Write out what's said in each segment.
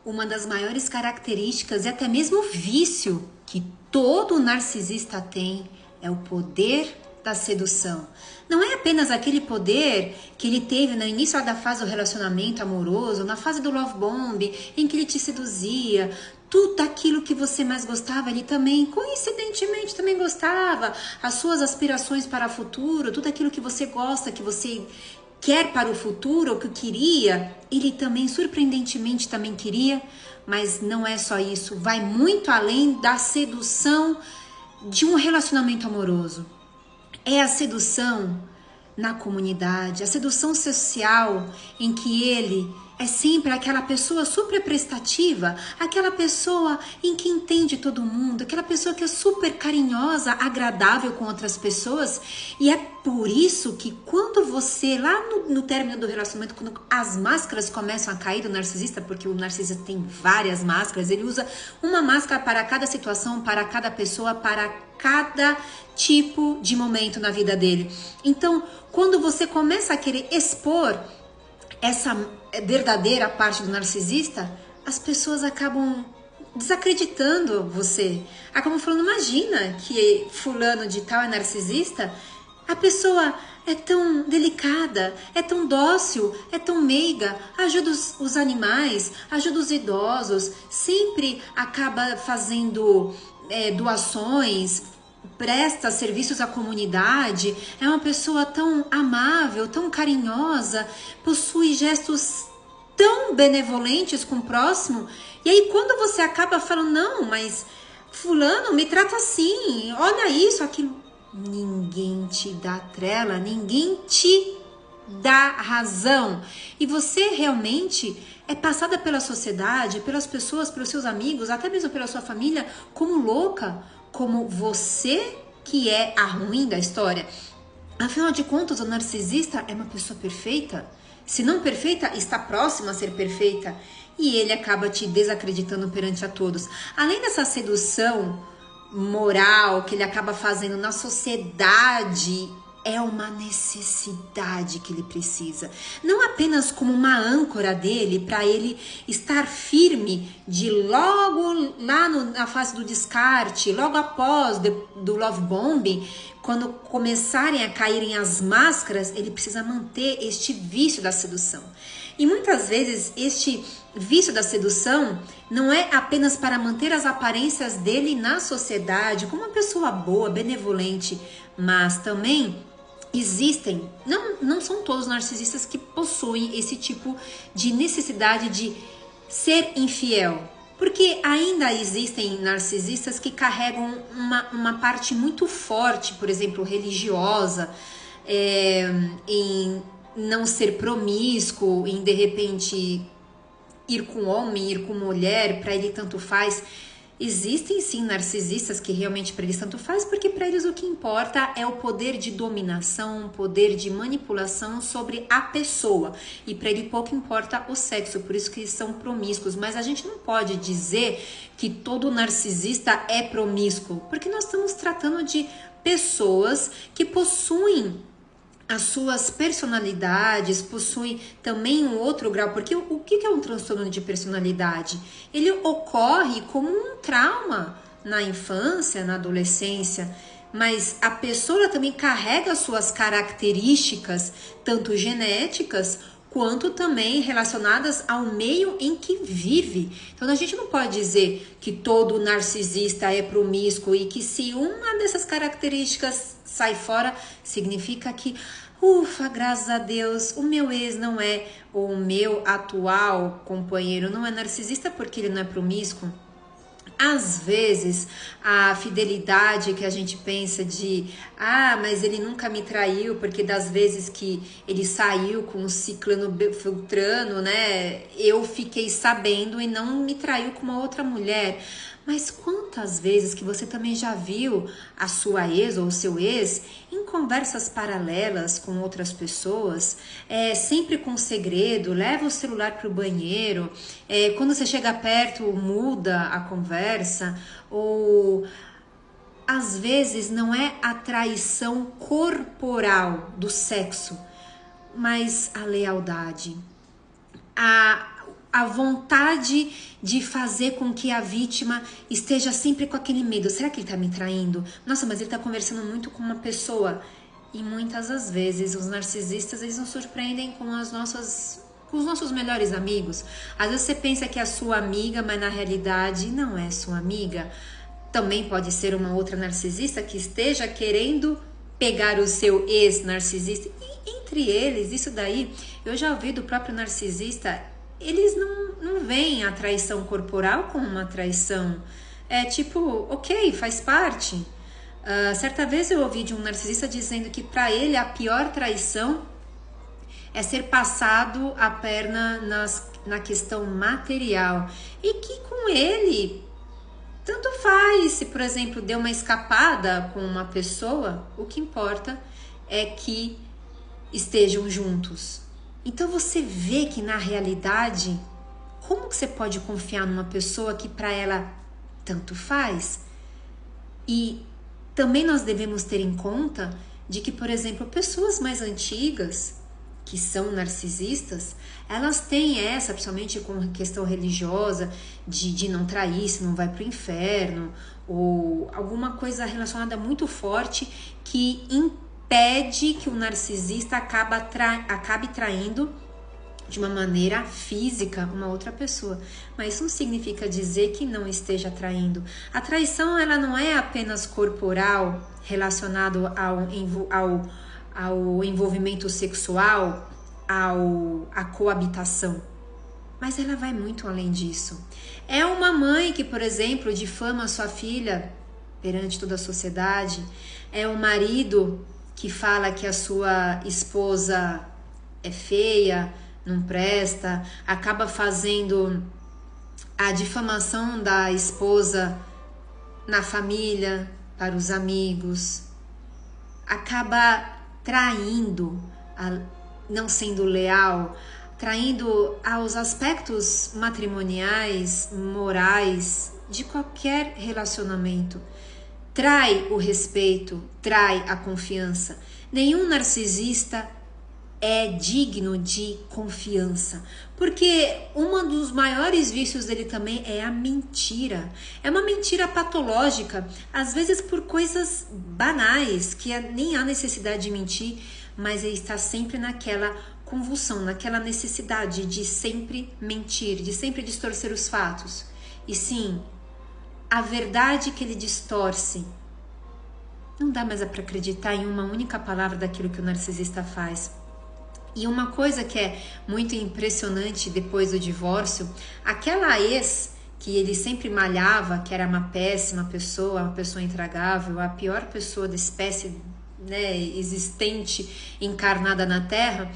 uma das maiores características e até mesmo vício que todo narcisista tem é o poder da sedução. Não é apenas aquele poder que ele teve no início da fase do relacionamento amoroso, na fase do love bomb, em que ele te seduzia. Tudo aquilo que você mais gostava, ele também, coincidentemente, também gostava. As suas aspirações para o futuro, tudo aquilo que você gosta, que você quer para o futuro, ou que queria, ele também, surpreendentemente, também queria. Mas não é só isso, vai muito além da sedução de um relacionamento amoroso. É a sedução na comunidade, a sedução social em que ele é sempre aquela pessoa super prestativa, aquela pessoa em que entende todo mundo, aquela pessoa que é super carinhosa, agradável com outras pessoas. E é por isso que quando você, lá no término do relacionamento, quando as máscaras começam a cair do narcisista, porque o narcisista tem várias máscaras, ele usa uma máscara para cada situação, para cada pessoa, para cada tipo de momento na vida dele. Então, quando você começa a querer expor essa verdadeira parte do narcisista, as pessoas acabam desacreditando você. Acabam falando, imagina que fulano de tal é narcisista, a pessoa é tão delicada, é tão dócil, é tão meiga, ajuda os animais, ajuda os idosos, sempre acaba fazendo doações, presta serviços à comunidade, é uma pessoa tão amável, tão carinhosa, possui gestos tão benevolentes com o próximo. E aí quando você acaba falando, não, mas fulano me trata assim, olha isso, aquilo, ninguém te dá trela, ninguém te dá razão. E você realmente é passada pela sociedade, pelas pessoas, pelos seus amigos, até mesmo pela sua família, como louca, como você que é a ruim da história. Afinal de contas, o narcisista é uma pessoa perfeita. Se não perfeita, está próxima a ser perfeita. E ele acaba te desacreditando perante a todos. Além dessa sedução moral que ele acaba fazendo na sociedade, é uma necessidade que ele precisa. Não apenas como uma âncora dele, para ele estar firme de logo lá na fase do descarte, logo após do love bombing, quando começarem a caírem as máscaras, ele precisa manter este vício da sedução. E muitas vezes este vício da sedução não é apenas para manter as aparências dele na sociedade como uma pessoa boa, benevolente, mas também existem, não são todos narcisistas que possuem esse tipo de necessidade de ser infiel. Porque ainda existem narcisistas que carregam uma parte muito forte, por exemplo, religiosa, em não ser promíscuo, em de repente ir com homem, ir com mulher, para ele tanto faz. Existem sim narcisistas que realmente para eles tanto faz, porque para eles o que importa é o poder de dominação, o poder de manipulação sobre a pessoa. E para ele pouco importa o sexo, por isso que eles são promíscuos. Mas a gente não pode dizer que todo narcisista é promíscuo, porque nós estamos tratando de pessoas que possuem as suas personalidades, possuem também um outro grau, porque o que é um transtorno de personalidade? Ele ocorre como um trauma na infância, na adolescência, mas a pessoa também carrega as suas características, tanto genéticas, quanto também relacionadas ao meio em que vive. Então a gente não pode dizer que todo narcisista é promíscuo e que se uma dessas características sai fora, significa que, ufa, graças a Deus, o meu ex não é, ou o meu atual companheiro não é narcisista porque ele não é promíscuo. Às vezes, a fidelidade que a gente pensa de, mas ele nunca me traiu, porque das vezes que ele saiu com o ciclano filtrano, né, eu fiquei sabendo e não me traiu com uma outra mulher. Mas quantas vezes que você também já viu a sua ex ou o seu ex em conversas paralelas com outras pessoas, sempre com segredo, leva o celular para o banheiro, quando você chega perto muda a conversa, ou às vezes não é a traição corporal do sexo, mas a lealdade, a vontade de fazer com que a vítima esteja sempre com aquele medo. Será que ele tá me traindo? Nossa, mas ele tá conversando muito com uma pessoa. E muitas das vezes os narcisistas, eles nos surpreendem com os nossos melhores amigos. Às vezes você pensa que é a sua amiga, mas na realidade não é sua amiga. Também pode ser uma outra narcisista que esteja querendo pegar o seu ex-narcisista. E entre eles, isso daí, eu já ouvi do próprio narcisista, eles não veem a traição corporal como uma traição. É tipo, ok, faz parte. Certa vez eu ouvi de um narcisista dizendo que para ele a pior traição é ser passado a perna na questão material. E que com ele, tanto faz se, por exemplo, deu uma escapada com uma pessoa, o que importa é que estejam juntos. Então você vê que na realidade, como que você pode confiar numa pessoa que para ela tanto faz? E também nós devemos ter em conta de que, por exemplo, pessoas mais antigas que são narcisistas, elas têm essa, principalmente com questão religiosa, de não trair, se não vai para o inferno, ou alguma coisa relacionada muito forte que impede que o narcisista acabe traindo de uma maneira física uma outra pessoa. Mas isso não significa dizer que não esteja traindo. A traição, ela não é apenas corporal, relacionado ao envolvimento sexual, à coabitação. Mas ela vai muito além disso. É uma mãe que, por exemplo, difama sua filha perante toda a sociedade. É um marido que fala que a sua esposa é feia, não presta, acaba fazendo a difamação da esposa na família, para os amigos, acaba traindo, não sendo leal, traindo aos aspectos matrimoniais, morais, de qualquer relacionamento. Trai o respeito, trai a confiança. Nenhum narcisista é digno de confiança, porque um dos maiores vícios dele também é a mentira. É uma mentira patológica, às vezes por coisas banais, que nem há necessidade de mentir, mas ele está sempre naquela convulsão, naquela necessidade de sempre mentir, de sempre distorcer os fatos. E sim, a verdade que ele distorce, não dá mais para acreditar em uma única palavra daquilo que o narcisista faz. E uma coisa que é muito impressionante depois do divórcio, aquela ex que ele sempre malhava, que era uma péssima pessoa, uma pessoa intragável, a pior pessoa da espécie, né, existente, encarnada na Terra,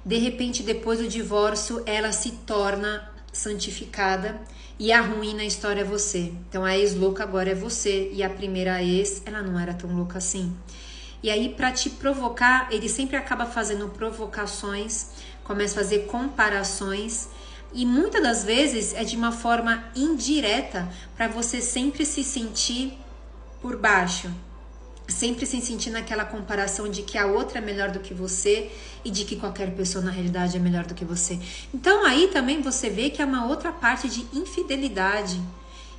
de repente, depois do divórcio, ela se torna santificada e a ruim na história é você. Então a ex louca agora é você e a primeira ex, ela não era tão louca assim. E aí, para te provocar, ele sempre acaba fazendo provocações, começa a fazer comparações e muitas das vezes é de uma forma indireta para você sempre se sentir por baixo, sempre se sentir naquela comparação de que a outra é melhor do que você e de que qualquer pessoa na realidade é melhor do que você. Então aí também você vê que é uma outra parte de infidelidade.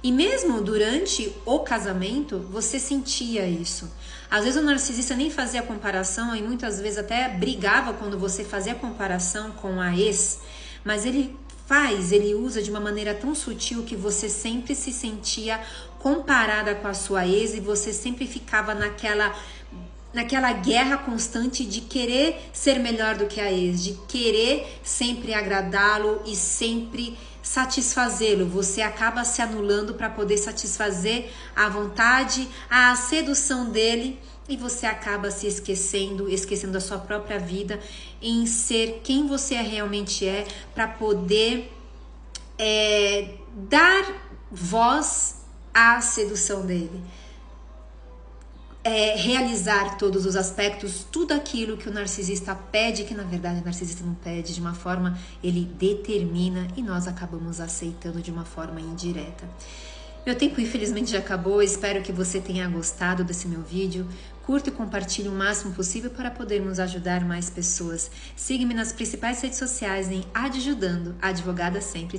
E mesmo durante o casamento, você sentia isso. Às vezes o narcisista nem fazia comparação e muitas vezes até brigava quando você fazia comparação com a ex, mas ele usa de uma maneira tão sutil que você sempre se sentia comparada com a sua ex e você sempre ficava naquela guerra constante de querer ser melhor do que a ex, de querer sempre agradá-lo e sempre satisfazê-lo. Você acaba se anulando para poder satisfazer a vontade, a sedução dele e você acaba se esquecendo da sua própria vida em ser quem você realmente é para poder dar voz à sedução dele. Realizar todos os aspectos, tudo aquilo que o narcisista pede, que na verdade o narcisista não pede, de uma forma ele determina e nós acabamos aceitando de uma forma indireta. Meu tempo infelizmente já acabou, espero que você tenha gostado desse meu vídeo. Curta e compartilhe o máximo possível para podermos ajudar mais pessoas. Siga-me nas principais redes sociais em Adjudando, advogada sempre.